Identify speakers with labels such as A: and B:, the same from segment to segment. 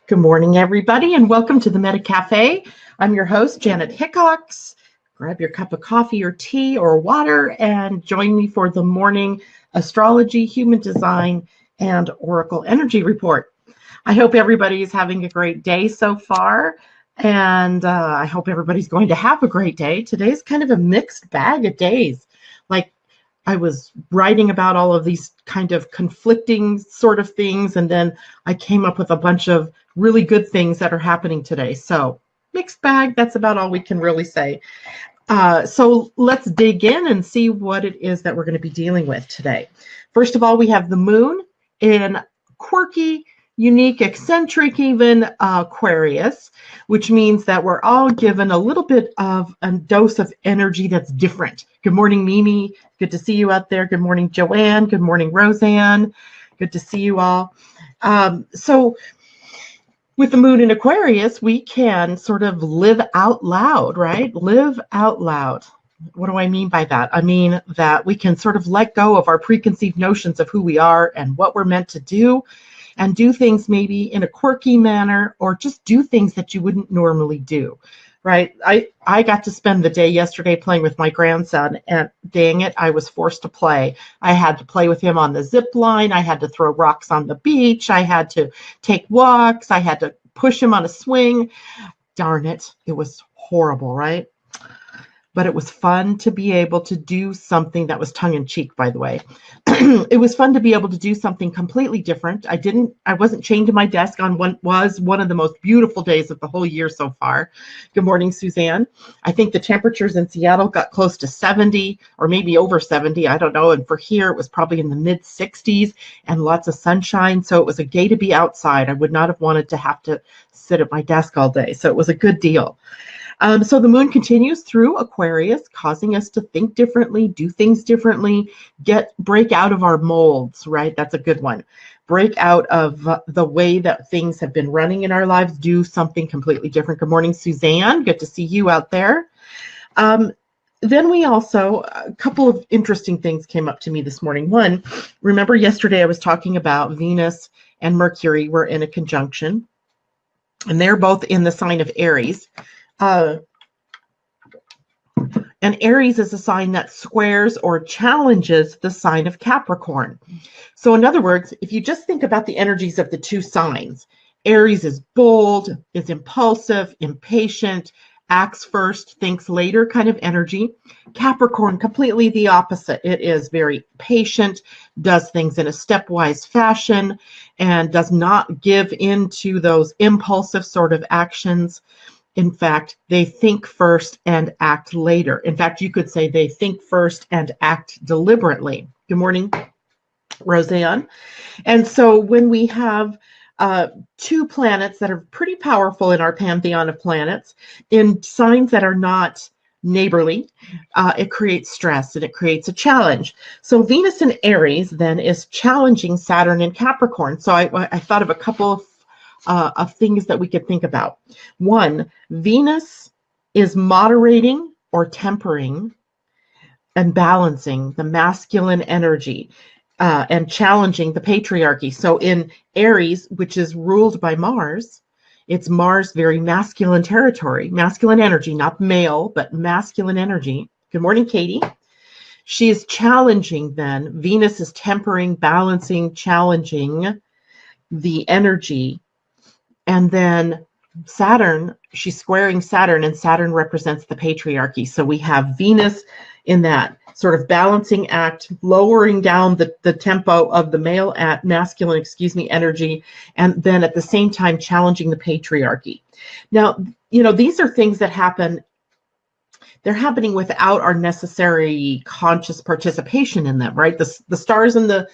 A: Good morning, everybody, and welcome to the Meta Cafe. I'm your host, Janet Hickox. Grab your cup of coffee or tea or water and join me for the morning astrology, human design, and oracle energy report. I hope everybody's having a great day so far, and I hope everybody's going to have a great day. Today's kind of a mixed bag of days. Like, I was writing about all of these kind of conflicting sort of things, and then I came up with a bunch of really good things that are happening today. So mixed bag, that's about all we can really say. So let's dig in and see what it is that we're going to be dealing with today. First of all, we have the moon in quirky, unique, eccentric, even Aquarius, which means that we're all given a little bit of a dose of energy that's different. Good morning, Mimi. Good to see you out there. Good morning, Joanne. Good morning, Roseanne. Good to see you all. So with the moon in Aquarius, we can sort of live out loud, right? Live out loud. What do I mean by that? I mean that we can sort of let go of our preconceived notions of who we are and what we're meant to do, and do things maybe in a quirky manner, or just do things that you wouldn't normally do, right? I got to spend the day yesterday playing with my grandson, and dang it, I was forced to play. I had to play with him on the zip line. I had to throw rocks on the beach. I had to take walks. I had to push him on a swing. Darn it, it was horrible, right? But it was fun to be able to do something that was tongue-in-cheek, by the way. It was fun to be able to do something completely different. I wasn't chained to my desk on what was one of the most beautiful days of the whole year so far. Good morning, Suzanne. I think the temperatures in Seattle got close to 70 or maybe over 70. I don't know. And for here, it was probably in the mid 60s and lots of sunshine. So it was a day to be outside. I would not have wanted to have to sit at my desk all day. So it was a good deal. So the moon continues through Aquarius, causing us to think differently, do things differently, break out of our molds, right? That's a good one. Break out of the way that things have been running in our lives, do something completely different. Good morning, Suzanne. Good to see you out there. Then we also, a couple of interesting things came up to me this morning. One, remember yesterday I was talking about Venus and Mercury were in a conjunction, and they're both in the sign of Aries. And Aries is a sign that squares or challenges the sign of Capricorn. So in other words, if you just think about the energies of the two signs, Aries is bold, is impulsive, impatient, acts first, thinks later kind of energy. Capricorn, completely the opposite. It is very patient, does things in a stepwise fashion, and does not give in to those impulsive sort of actions. In fact, they think first and act later. In fact, you could say they think first and act deliberately. Good morning, Roseanne. And so when we have two planets that are pretty powerful in our pantheon of planets, in signs that are not neighborly, it creates stress and it creates a challenge. So Venus in Aries then is challenging Saturn in Capricorn. So I thought of a couple of things that we could think about. One, Venus is moderating or tempering and balancing the masculine energy and challenging the patriarchy. So in Aries, which is ruled by Mars, it's Mars, very masculine territory, masculine energy, not male, but masculine energy. Good morning, Katie. She is challenging then. Venus is tempering, balancing, challenging the energy. And then Saturn, she's squaring Saturn, and Saturn represents the patriarchy. So we have Venus in that sort of balancing act, lowering down the tempo of the masculine energy, and then at the same time challenging the patriarchy. Now, these are things that happen. They're happening without our necessary conscious participation in them, right? The stars in the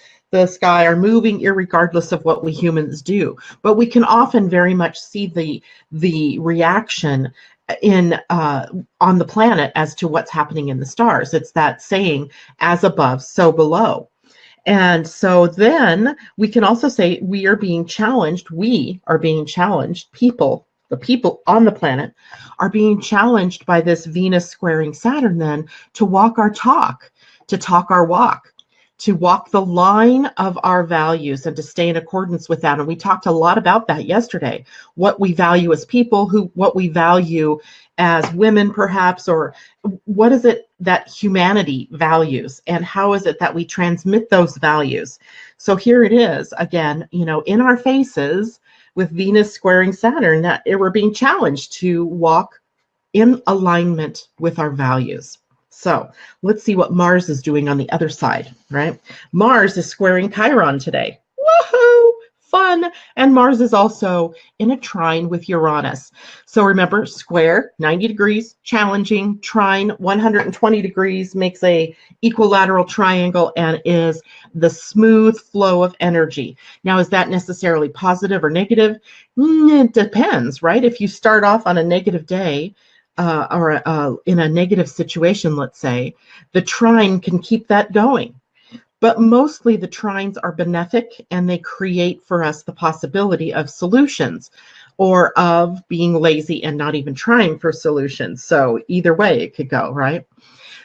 A: sky are moving irregardless of what we humans do, but we can often very much see the reaction on the planet as to what's happening in the stars. It's that saying, as above, so below. And so then we can also say we are being challenged. The people on the planet are being challenged by this Venus squaring Saturn then to walk our talk, to talk our walk, to walk the line of our values and to stay in accordance with that. And we talked a lot about that yesterday, what we value as people, what we value as women perhaps, or what is it that humanity values, and how is it that we transmit those values. So here it is again, in our faces with Venus squaring Saturn, that we're being challenged to walk in alignment with our values. So let's see what Mars is doing on the other side, right? Mars is squaring Chiron today. Woohoo! Fun. And Mars is also in a trine with Uranus. So remember, square, 90 degrees, challenging. Trine, 120 degrees, makes a equilateral triangle and is the smooth flow of energy. Now, is that necessarily positive or negative? It depends, right? If you start off on a negative day, or in a negative situation, let's say, the trine can keep that going. But mostly the trines are benefic, and they create for us the possibility of solutions, or of being lazy and not even trying for solutions. So either way it could go, right?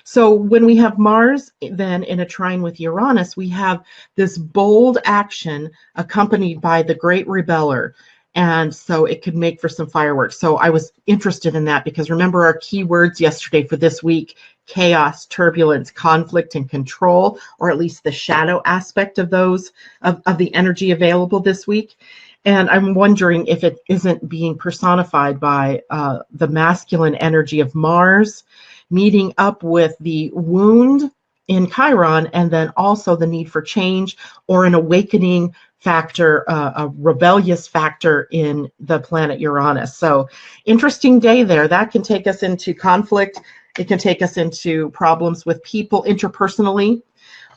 A: So when we have Mars then in a trine with Uranus, we have this bold action accompanied by the great rebeller. And so it could make for some fireworks. So I was interested in that because remember our keywords yesterday for this week: chaos, turbulence, conflict, and control, or at least the shadow aspect of those, of the energy available this week. And I'm wondering if it isn't being personified by the masculine energy of Mars meeting up with the wound in Chiron, and then also the need for change or an awakening factor, a rebellious factor in the planet Uranus. So interesting day there. That can take us into conflict. It can take us into problems with people interpersonally.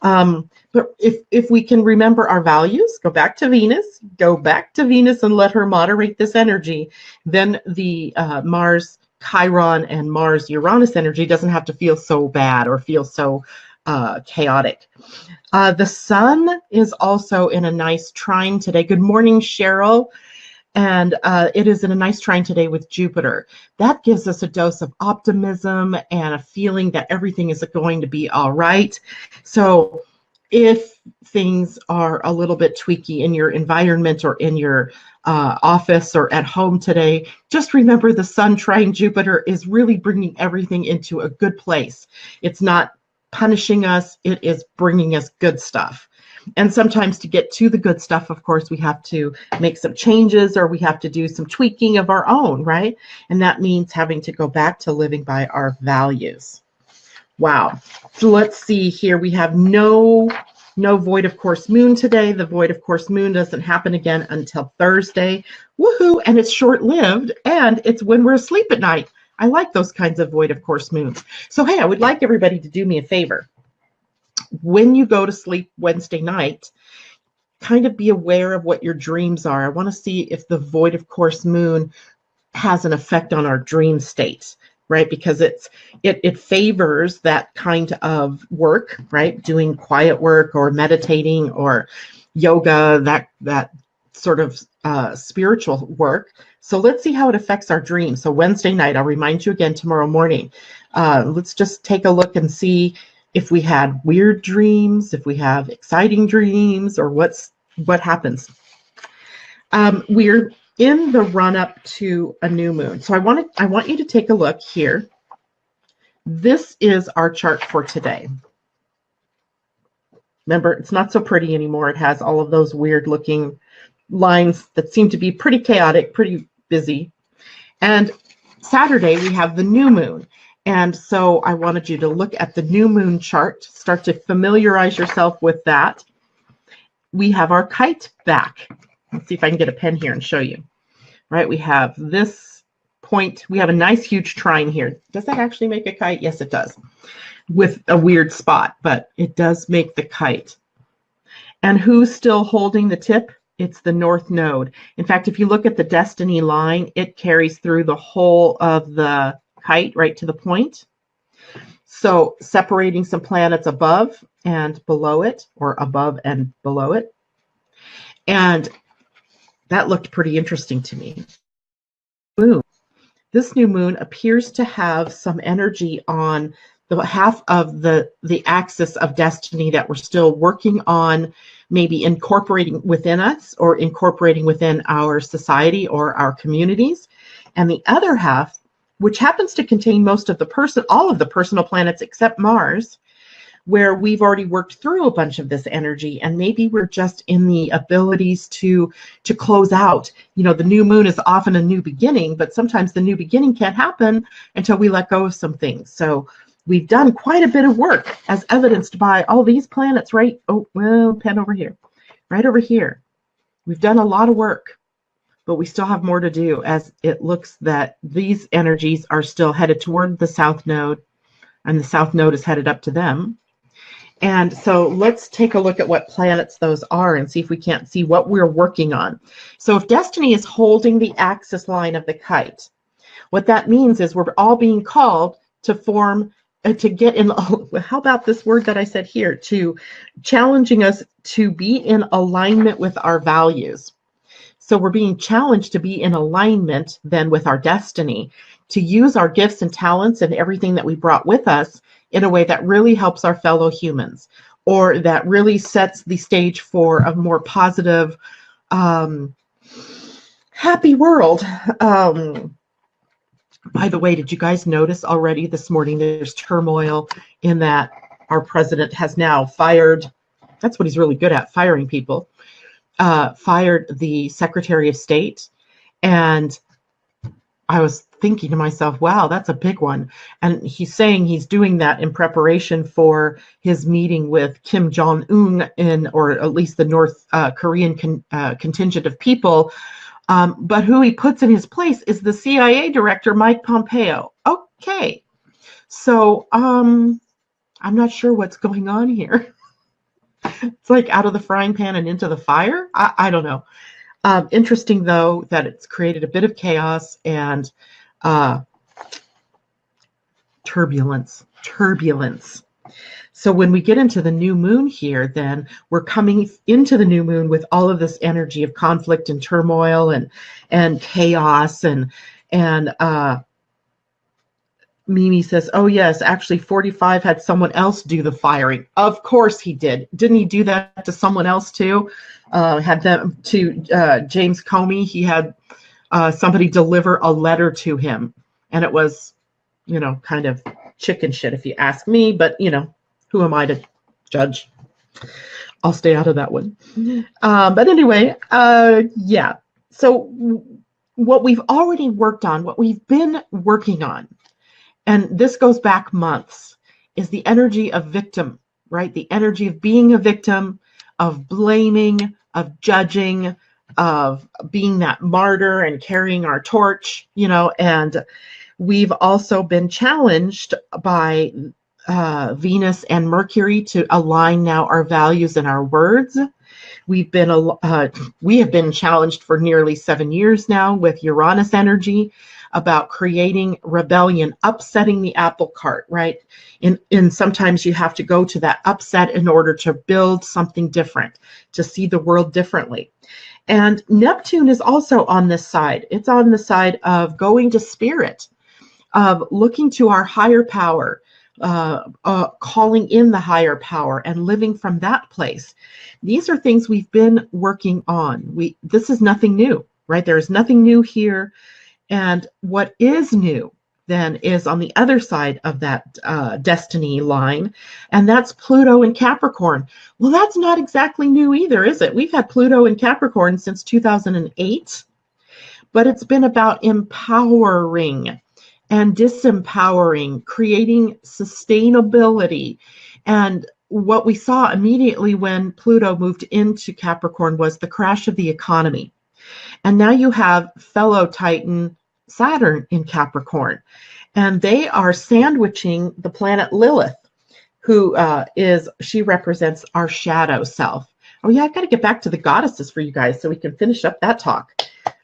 A: But if we can remember our values, go back to Venus and let her moderate this energy, then the Mars Chiron and Mars Uranus energy doesn't have to feel so bad or feel so chaotic. The sun is also in a nice trine today. Good morning, Cheryl. And it is in a nice trine today with Jupiter. That gives us a dose of optimism and a feeling that everything is going to be all right. So if things are a little bit tweaky in your environment or in your office or at home today, just remember the sun trine Jupiter is really bringing everything into a good place. It's not punishing us, it is bringing us good stuff. And sometimes to get to the good stuff, of course, we have to make some changes, or we have to do some tweaking of our own, right? And that means having to go back to living by our values. Wow. So let's see here. We have no void of course moon today. The void of course moon doesn't happen again until Thursday. Woohoo! And it's short-lived, and it's when we're asleep at night. I like those kinds of void of course moons. So hey, I would like everybody to do me a favor. When you go to sleep Wednesday night, kind of be aware of what your dreams are. I want to see if the void of course moon has an effect on our dream state, right? Because it favors that kind of work, right? Doing quiet work or meditating or yoga, that sort of spiritual work. So let's see how it affects our dreams. So Wednesday night, I'll remind you again tomorrow morning. Let's just take a look and see if we had weird dreams, if we have exciting dreams, or what happens. We're in the run-up to a new moon. So I want you to take a look here. This is our chart for today. Remember, it's not so pretty anymore. It has all of those weird looking lines that seem to be pretty chaotic, pretty busy. And Saturday, we have the new moon. And so I wanted you to look at the new moon chart, start to familiarize yourself with that. We have our kite back. Let's see if I can get a pen here and show you. Right, we have this point. We have a nice huge trine here. Does that actually make a kite? Yes, it does. With a weird spot, but it does make the kite. And who's still holding the tip? It's the North Node. In fact, if you look at the destiny line, it carries through the whole of the kite right to the point. So separating some planets above and below it, or above and below it. And that looked pretty interesting to me. Moon. This new moon appears to have some energy on the half of the axis of destiny that we're still working on, maybe incorporating within us or incorporating within our society or our communities. And the other half, which happens to contain most of all of the personal planets except Mars, where we've already worked through a bunch of this energy, and maybe we're just in the abilities to close out. You know, the new moon is often a new beginning, but sometimes the new beginning can't happen until we let go of some things. So we've done quite a bit of work, as evidenced by all these planets, right? Oh, well, pen over here, right over here. We've done a lot of work, but we still have more to do, as it looks that these energies are still headed toward the South Node, and the South Node is headed up to them. And so let's take a look at what planets those are and see if we can't see what we're working on. So if destiny is holding the axis line of the kite, what that means is we're all being called to form, to get in, how about this word that I said here, to challenging us to be in alignment with our values. So we're being challenged to be in alignment then with our destiny, to use our gifts and talents and everything that we brought with us in a way that really helps our fellow humans, or that really sets the stage for a more positive, happy world. By the way, did you guys notice already this morning there's turmoil in that our president has now fired, that's what he's really good at, firing people, fired the Secretary of State. And I was thinking to myself, wow, that's a big one. And he's saying he's doing that in preparation for his meeting with Kim Jong-un, or at least the North Korean contingent of people. But who he puts in his place is the CIA director, Mike Pompeo. Okay. So I'm not sure what's going on here. It's like out of the frying pan and into the fire. I don't know. Interesting, though, that it's created a bit of chaos and turbulence. So when we get into the new moon here, then we're coming into the new moon with all of this energy of conflict and turmoil and chaos. And Mimi says, oh, yes, actually 45 had someone else do the firing. Of course he did. Didn't he do that to someone else too? Had them to James Comey. He had somebody deliver a letter to him. And it was, you know, kind of chicken shit if you ask me. But, you know, who am I to judge? I'll stay out of that one. But anyway, yeah. So what we've already worked on, what we've been working on, and this goes back months, is the energy of victim, right? The energy of being a victim, of blaming, of judging, of being that martyr and carrying our torch, you know. And we've also been challenged by Venus and Mercury to align now our values and our words. We have been challenged for nearly 7 years now with Uranus energy about creating rebellion, upsetting the apple cart, right? In sometimes you have to go to that upset in order to build something different, to see the world differently. And Neptune is also on this side. It's on the side of going to spirit, of looking to our higher power, calling in the higher power and living from that place. These are things we've been working on. This is nothing new, right? There is nothing new here. And what is new then is on the other side of that destiny line, and that's Pluto in Capricorn. Well, that's not exactly new either, is it? We've had Pluto in Capricorn since 2008, but it's been about empowering and disempowering, creating sustainability. And what we saw immediately when Pluto moved into Capricorn was the crash of the economy. And now you have fellow Titan Saturn in Capricorn, and they are sandwiching the planet Lilith, who she represents our shadow self. Oh yeah, I've got to get back to the goddesses for you guys so we can finish up that talk.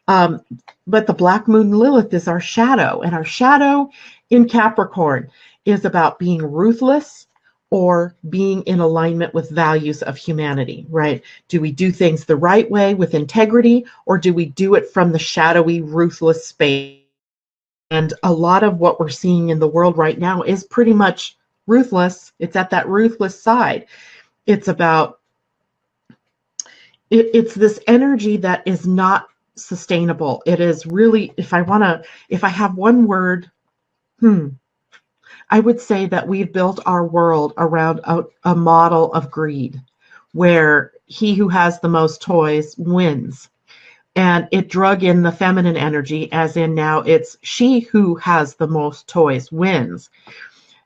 A: But the black moon Lilith is our shadow, and our shadow in Capricorn is about being ruthless or being in alignment with values of humanity, right? Do we do things the right way with integrity, or do we do it from the shadowy, ruthless space? And a lot of what we're seeing in the world right now is pretty much ruthless. It's at that ruthless side. It's about, it's this energy that is not sustainable. It is really, if I have one word, I would say that we've built our world around a model of greed, where he who has the most toys wins. And it drug in the feminine energy, as in now it's she who has the most toys wins.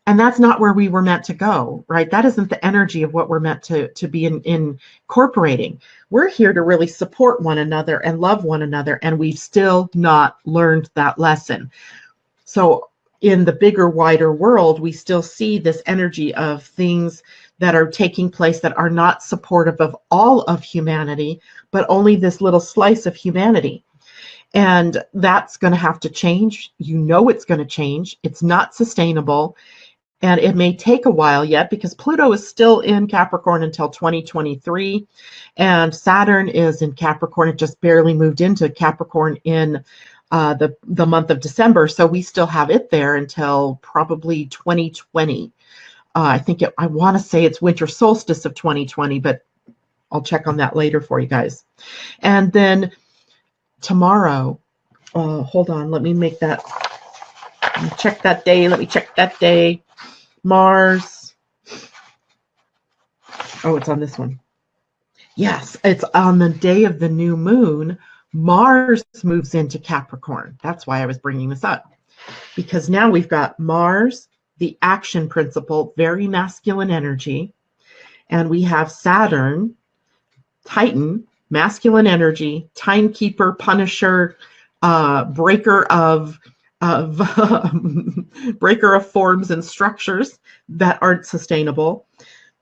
A: And that's not where we were meant to go, right? That isn't the energy of what we're meant to be incorporating. We're here to really support one another and love one another, and we've still not learned that lesson. So in the bigger, wider world, we still see this energy of things that are taking place that are not supportive of all of humanity, but only this little slice of humanity. And that's going to have to change. You know it's going to change. It's not sustainable. And it may take a while yet, because Pluto is still in Capricorn until 2023. And Saturn is in Capricorn. It just barely moved into Capricorn in the month of December. So we still have it there until probably 2020. I want to say it's winter solstice of 2020, but I'll check on that later for you guys. And then tomorrow, hold on, let me check that day. Mars. Oh, it's on this one. Yes, it's on the day of the new moon. Mars moves into Capricorn. That's why I was bringing this up, because now we've got Mars, the action principle, very masculine energy, and we have Saturn, Titan, masculine energy, timekeeper, punisher, breaker of forms and structures that aren't sustainable.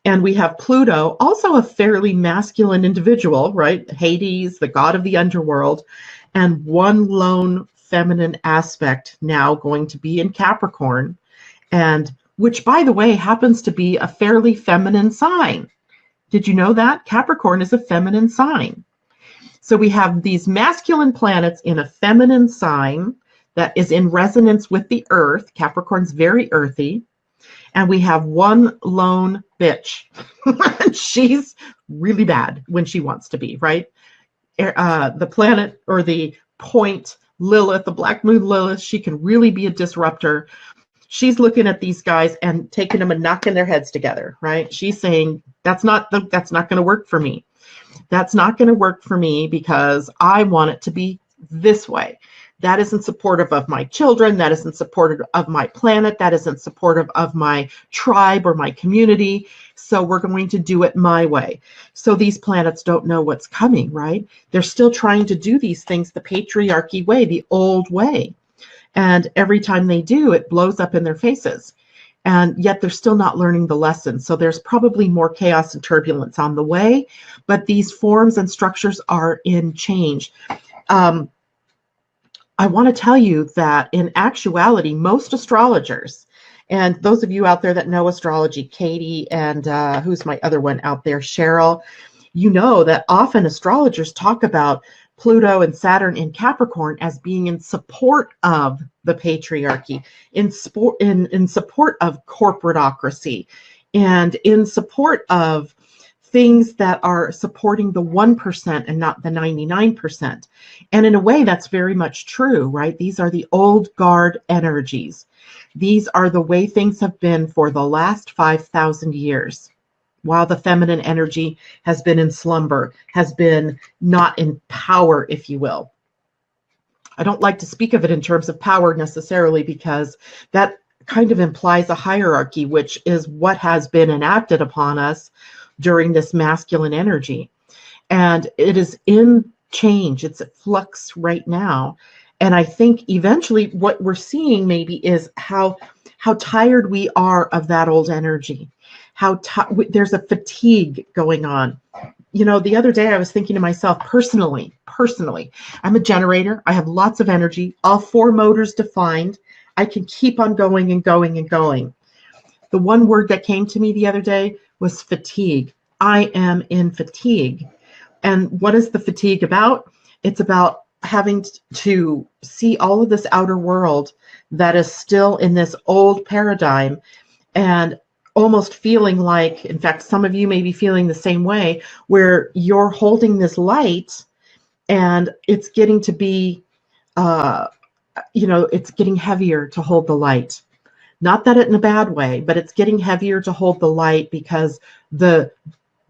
A: And we have Pluto, also a fairly masculine individual, right? Hades, the god of the underworld, and one lone feminine aspect now going to be in Capricorn, and which, by the way, happens to be a fairly feminine sign. Did you know that? Capricorn is a feminine sign. So we have these masculine planets in a feminine sign that is in resonance with the earth. Capricorn's very earthy. And we have one lone bitch. She's really bad when she wants to be, right? The planet, or the point Lilith, the black moon Lilith, she can really be a disruptor. She's looking at these guys and taking them and knocking their heads together, right? She's saying, that's not going to work for me. That's not going to work for me because I want it to be this way. That isn't supportive of my children. That isn't supportive of my planet. That isn't supportive of my tribe or my community. So we're going to do it my way. So these planets don't know what's coming, right? They're still trying to do these things the patriarchy way, the old way. And every time they do, it blows up in their faces. And yet they're still not learning the lesson. So there's probably more chaos and turbulence on the way, but these forms and structures are in change. I want to tell you that in actuality, most astrologers, and those of you out there that know astrology, Katie, and who's my other one out there, Cheryl, you know that often astrologers talk about Pluto and Saturn in Capricorn as being in support of the patriarchy, in support of corporatocracy, and in support of things that are supporting the 1% and not the 99%. And in a way, that's very much true, right? These are the old guard energies. These are the way things have been for the last 5,000 years, while the feminine energy has been in slumber, has been not in power, if you will. I don't like to speak of it in terms of power necessarily, because that kind of implies a hierarchy, which is what has been enacted upon us during this masculine energy. And it is in change. It's at flux right now. And I think eventually what we're seeing maybe is how tired we are of that old energy. There's a fatigue going on. You know, the other day I was thinking to myself, personally, I'm a generator. I have lots of energy, all 4 motors defined. I can keep on going and going and going. The one word that came to me the other day was fatigue. I am in fatigue. And what is the fatigue about? It's about having to see all of this outer world that is still in this old paradigm, and almost feeling like, in fact, some of you may be feeling the same way, where you're holding this light and it's getting to be, it's getting heavier to hold the light. Not that it in a bad way, but it's getting heavier to hold the light because the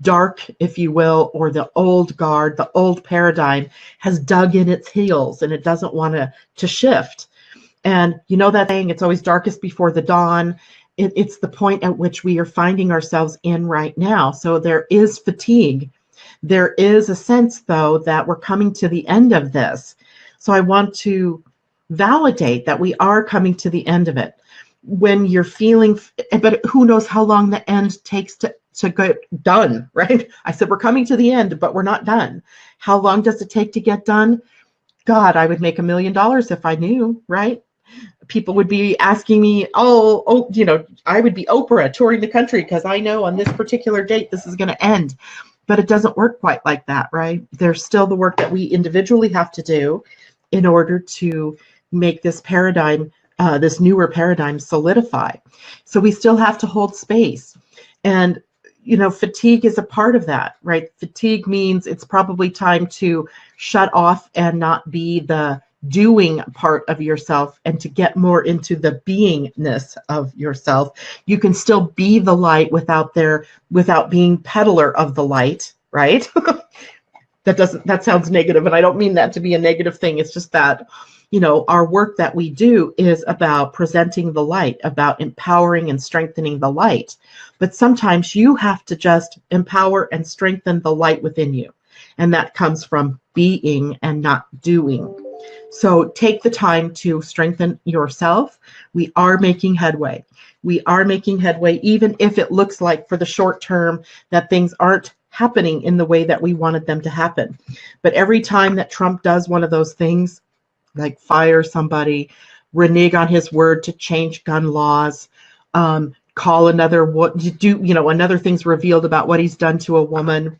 A: dark, if you will, or the old guard, the old paradigm has dug in its heels and it doesn't want to shift. And you know that saying, it's always darkest before the dawn. It's the point at which we are finding ourselves in right now. So there is fatigue. There is a sense, though, that we're coming to the end of this. So I want to validate that we are coming to the end of it. When you're feeling, but who knows how long the end takes to get done, right? I said we're coming to the end, but we're not done. How long does it take to get done? God, I would make $1 million if I knew, right? People would be asking me, I would be Oprah touring the country because I know on this particular date this is going to end. But it doesn't work quite like that, right? There's still the work that we individually have to do in order to make this paradigm, this newer paradigm, solidify. So we still have to hold space. And fatigue is a part of that, right? Fatigue means it's probably time to shut off and not be the doing part of yourself and to get more into the beingness of yourself. You can still be the light without being peddler of the light, right? That sounds negative, and I don't mean that to be a negative thing. It's just that, our work that we do is about presenting the light, about empowering and strengthening the light. But sometimes you have to just empower and strengthen the light within you. And that comes from being and not doing. So take the time to strengthen yourself. We are making headway. We are making headway, even if it looks like for the short term that things aren't happening in the way that we wanted them to happen. But every time that Trump does one of those things, like fire somebody, renege on his word to change gun laws, call another thing's revealed about what he's done to a woman,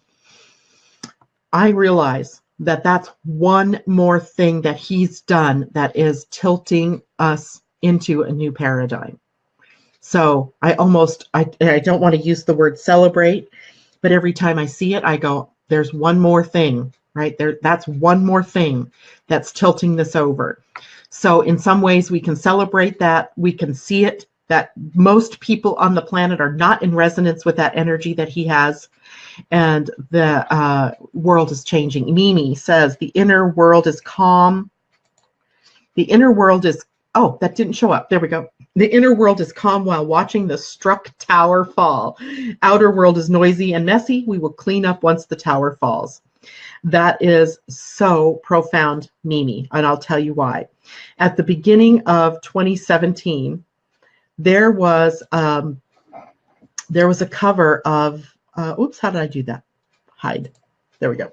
A: I realize that that's one more thing that he's done that is tilting us into a new paradigm. So I don't want to use the word celebrate, but every time I see it, I go, there's one more thing, right there. That's one more thing that's tilting this over. So in some ways we can celebrate that. We can see it, that most people on the planet are not in resonance with that energy that he has. And the world is changing. Mimi says the inner world is calm. The inner world is, that didn't show up. There we go. The inner world is calm while watching the struck tower fall. Outer world is noisy and messy. We will clean up once the tower falls. That is so profound, Mimi, and I'll tell you why. At the beginning of 2017, there was a cover of, how did I do that? Hide. There we go.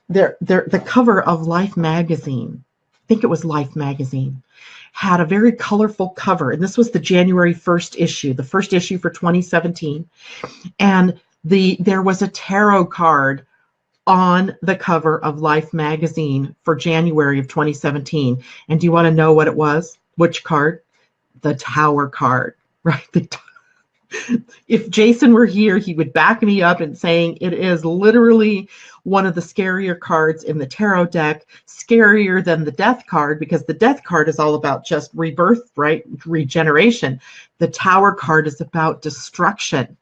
A: The cover of Life magazine, I think it was Life magazine, had a very colorful cover. And this was the January 1st issue, the first issue for 2017. And there was a tarot card on the cover of Life magazine for January of 2017. And do you want to know what it was? Which card? The Tower card, right? If Jason were here, he would back me up in saying it is literally one of the scarier cards in the tarot deck, scarier than the Death card, because the Death card is all about just rebirth, right? Regeneration. The Tower card is about destruction,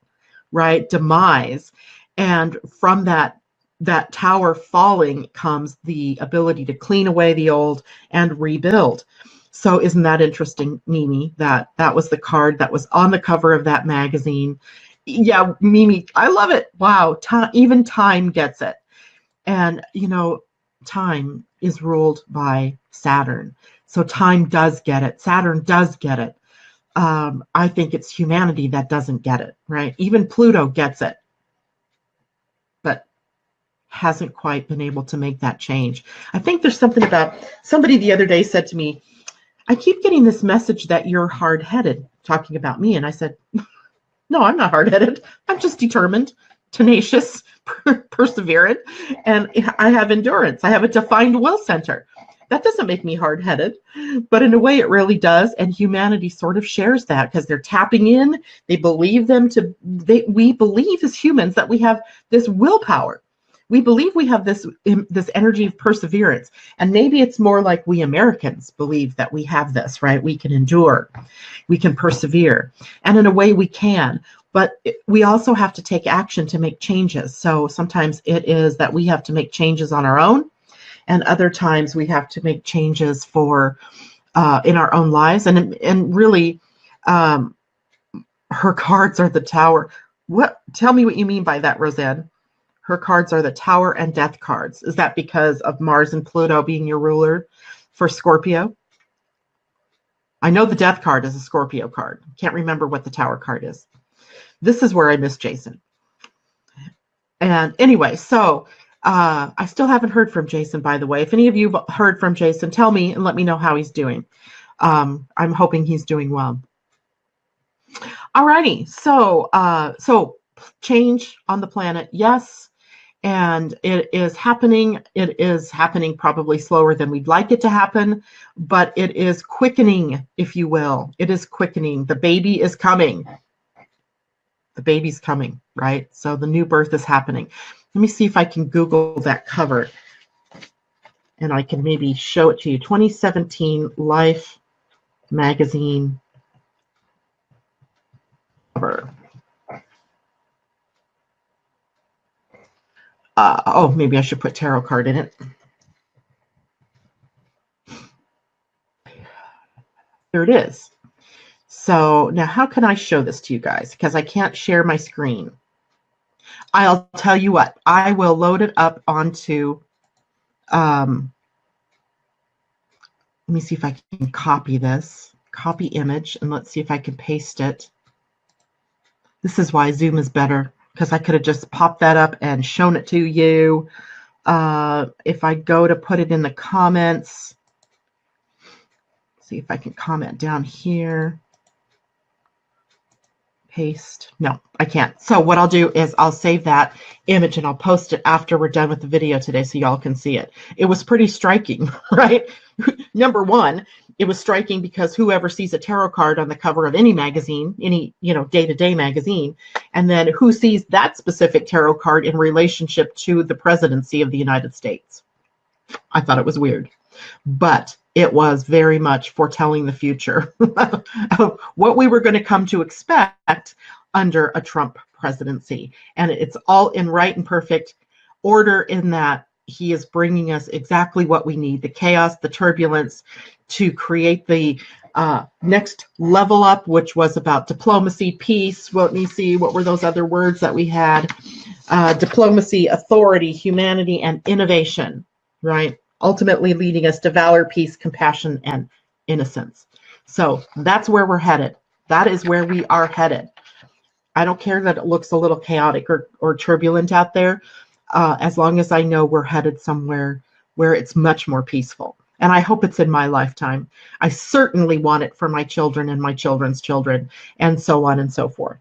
A: right? Demise. And from that tower falling comes the ability to clean away the old and rebuild. So isn't that interesting, Mimi, that was the card that was on the cover of that magazine? Yeah, Mimi, I love it. Wow, even time gets it. And, time is ruled by Saturn. So time does get it. Saturn does get it. I think it's humanity that doesn't get it, right? Even Pluto gets it, but hasn't quite been able to make that change. I think there's something about, somebody the other day said to me, I keep getting this message that you're hard-headed, talking about me. And I said, no, I'm not hard-headed. I'm just determined, tenacious, perseverant, and I have endurance. I have a defined will center. That doesn't make me hard-headed, but in a way it really does. And humanity sort of shares that because they're tapping in. They believe we believe as humans that we have this willpower. We believe we have this energy of perseverance. And maybe it's more like we Americans believe that we have this, right? We can endure, we can persevere. And in a way we can, but we also have to take action to make changes. So sometimes it is that we have to make changes on our own. And other times we have to make changes for in our own lives. And really, her cards are the Tower. What? Tell me what you mean by that, Roseanne. Her cards are the Tower and Death cards. Is that because of Mars and Pluto being your ruler for Scorpio? I know the Death card is a Scorpio card. Can't remember what the Tower card is. This is where I miss Jason. And anyway, so I still haven't heard from Jason, by the way. If any of you have heard from Jason, tell me and let me know how he's doing. I'm hoping he's doing well. Alrighty, so change on the planet, yes, and it is happening. It is happening probably slower than we'd like it to happen, but it is quickening, if you will. It is quickening. The baby is coming. The baby's coming, right? So the new birth is happening. Let me see if I can Google that cover and I can maybe show it to you. 2017 Life magazine cover. Oh, maybe I should put tarot card in it. There it is. So now how can I show this to you guys? Because I can't share my screen. I'll tell you what, I will load it up onto, let me see if I can copy this, copy image, and let's see if I can paste it. This is why Zoom is better, because I could have just popped that up and shown it to you. If I go to put it in the comments, see if I can comment down here. Paste. No, I can't. So what I'll do is I'll save that image and I'll post it after we're done with the video today so y'all can see it. It was pretty striking, right? Number one, it was striking because whoever sees a tarot card on the cover of any magazine, any, day-to-day magazine, and then who sees that specific tarot card in relationship to the presidency of the United States. I thought it was weird, but it was very much foretelling the future of what we were going to come to expect under a Trump presidency. And it's all in right and perfect order in that he is bringing us exactly what we need, the chaos, the turbulence, to create the next level up, which was about diplomacy, peace. Let me see, what were those other words that we had? Diplomacy, authority, humanity, and innovation, right? Ultimately leading us to valor, peace, compassion, and innocence. So that's where we're headed. That is where we are headed. I don't care that it looks a little chaotic or turbulent out there, as long as I know we're headed somewhere where it's much more peaceful. And I hope it's in my lifetime. I certainly want it for my children and my children's children, and so on and so forth.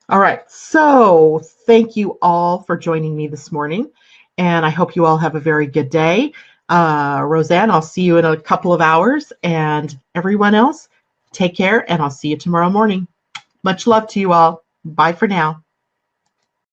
A: All right, so thank you all for joining me this morning, and I hope you all have a very good day. Roseanne, I'll see you in a couple of hours, and everyone else, take care, and I'll see you tomorrow morning. Much love to you all. Bye for now.